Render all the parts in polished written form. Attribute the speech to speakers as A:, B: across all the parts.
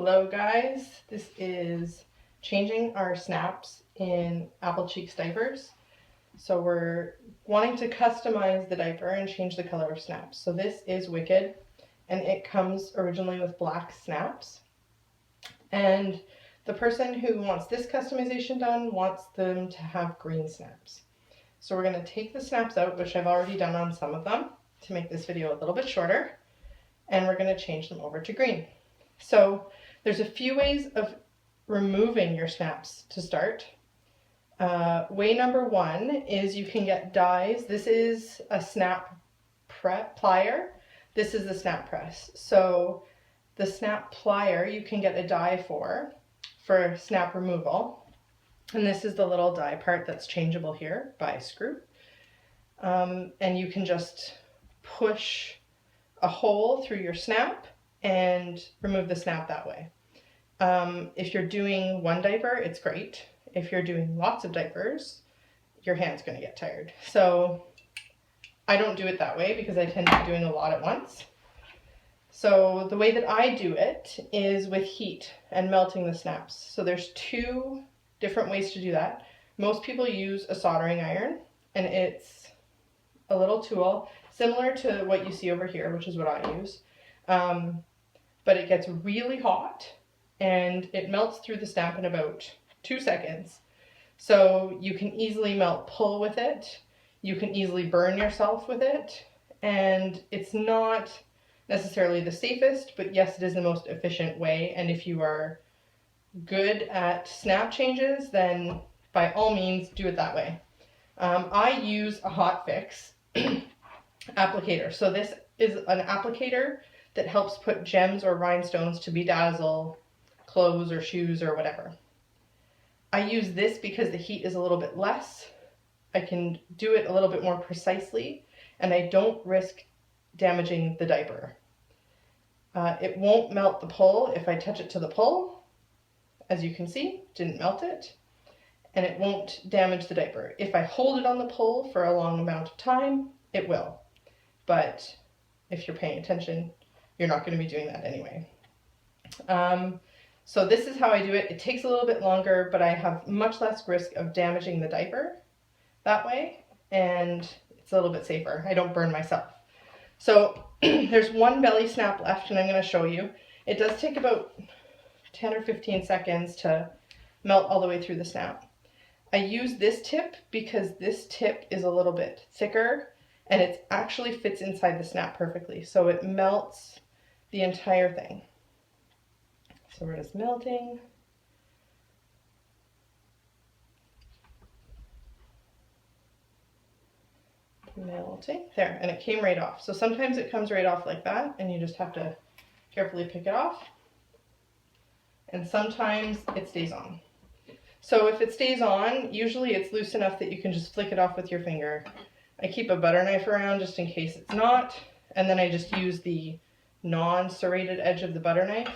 A: Hello guys, this is changing our snaps in AppleCheeks diapers. So we're wanting to customize the diaper and change the color of snaps. So this is Wicked, and it comes originally with black snaps. And the person who wants this customization done wants them to have green snaps. So we're going to take the snaps out, which I've already done on some of them to make this video a little bit shorter, and we're going to change them over to green. So there's a few ways of removing your snaps to start. Way number one is you can get dies. This is a snap plier. This is the snap press. So the snap plier you can get a die for snap removal. And this is the little die part that's changeable here by screw. And you can just push a hole through your snap and remove the snap that way. If you're doing one diaper, it's great. If you're doing lots of diapers, your hand's going to get tired. So I don't do it that way because I tend to be doing a lot at once. So the way that I do it is with heat and melting the snaps. So there's two different ways to do that. Most people use a soldering iron, and it's a little tool similar to what you see over here, which is what I use. But it gets really hot and it melts through the snap in about 2 seconds. So you can easily melt pull with it. You can easily burn yourself with it. And it's not necessarily the safest, but yes, it is the most efficient way. And if you are good at snap changes, then by all means do it that way. I use a hot fix applicator. So this is an applicator that helps put gems or rhinestones to bedazzle clothes or shoes or whatever. I use this because the heat is a little bit less. I can do it a little bit more precisely, and I don't risk damaging the diaper. It won't melt the pull if I touch it to the pull. As you can see, didn't melt it, and it won't damage the diaper. If I hold it on the pull for a long amount of time, it will. But if you're paying attention, you're not going to be doing that anyway. So this is how I do it. It takes a little bit longer, but I have much less risk of damaging the diaper that way, and it's a little bit safer. I don't burn myself. So there's one belly snap left, and I'm going to show you. It does take about 10 or 15 seconds to melt all the way through the snap. I use this tip because this tip is a little bit thicker, and it actually fits inside the snap perfectly. So it melts the entire thing. So we're just melting. Melting. There, and it came right off. So sometimes it comes right off like that, and you just have to carefully pick it off. And sometimes it stays on. So if it stays on, usually it's loose enough that you can just flick it off with your finger. I keep a butter knife around just in case it's not, and then I just use the non-serrated edge of the butter knife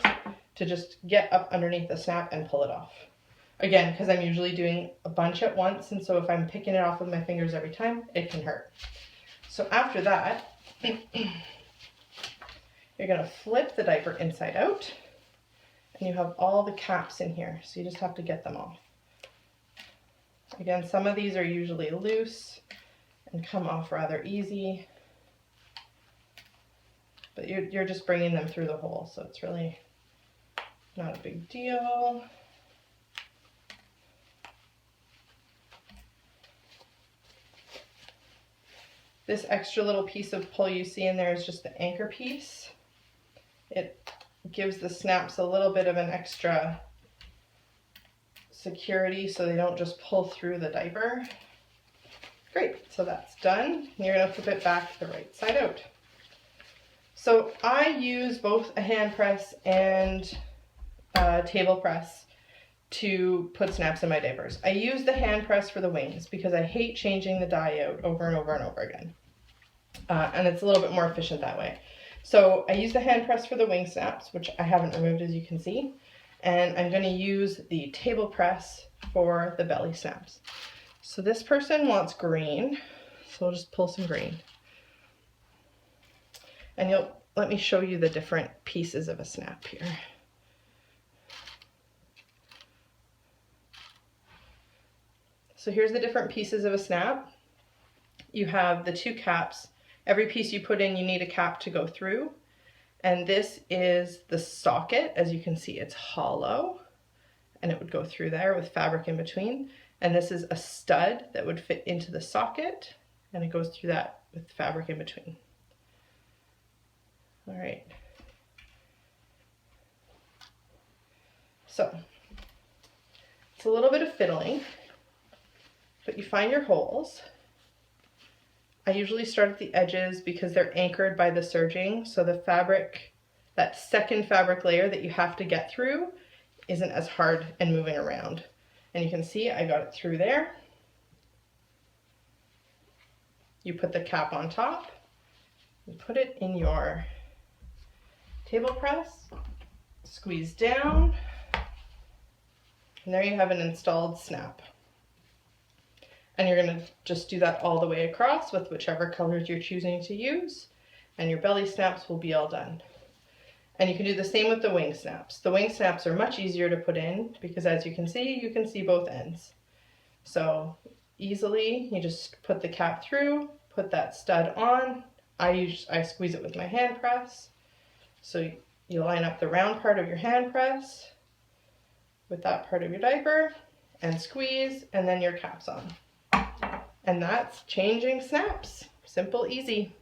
A: to just get up underneath the snap and pull it off. Again, because I'm usually doing a bunch at once, and so if I'm picking it off with my fingers every time, it can hurt. So after that, you're going to flip the diaper inside out, and you have all the caps in here, so you just have to get them off. Again, some of these are usually loose and come off rather easy, but you're just bringing them through the hole, so it's really not a big deal. This extra little piece of pull you see in there is just the anchor piece. It gives the snaps a little bit of an extra security so they don't just pull through the diaper. Great, so that's done. You're going to flip it back the right side out. So I use both a hand press and a table press to put snaps in my diapers. I use the hand press for the wings because I hate changing the dye out over and over and over again. And it's a little bit more efficient that way. So I use the hand press for the wing snaps, which I haven't removed as you can see. And I'm going to use the table press for the belly snaps. So this person wants green, so we'll just pull some green. And let me show you the different pieces of a snap here. So here's the different pieces of a snap. You have the two caps. Every piece you put in, you need a cap to go through. And this is the socket. As you can see, it's hollow and it would go through there with fabric in between. And this is a stud that would fit into the socket and it goes through that with fabric in between. All right. So it's a little bit of fiddling, but you find your holes. I usually start at the edges because they're anchored by the serging, so the fabric, that second fabric layer that you have to get through, isn't as hard and moving around. And you can see I got it through there. You put the cap on top, you put it in your table press, squeeze down, and there you have an installed snap. And you're going to just do that all the way across with whichever colors you're choosing to use, and your belly snaps will be all done. And you can do the same with the wing snaps. The wing snaps are much easier to put in because, as you can see both ends. So easily, you just put the cap through, put that stud on. I squeeze it with my hand press. So you line up the round part of your hand press with that part of your diaper and squeeze, and then your cap's on. And that's changing snaps. Simple, easy.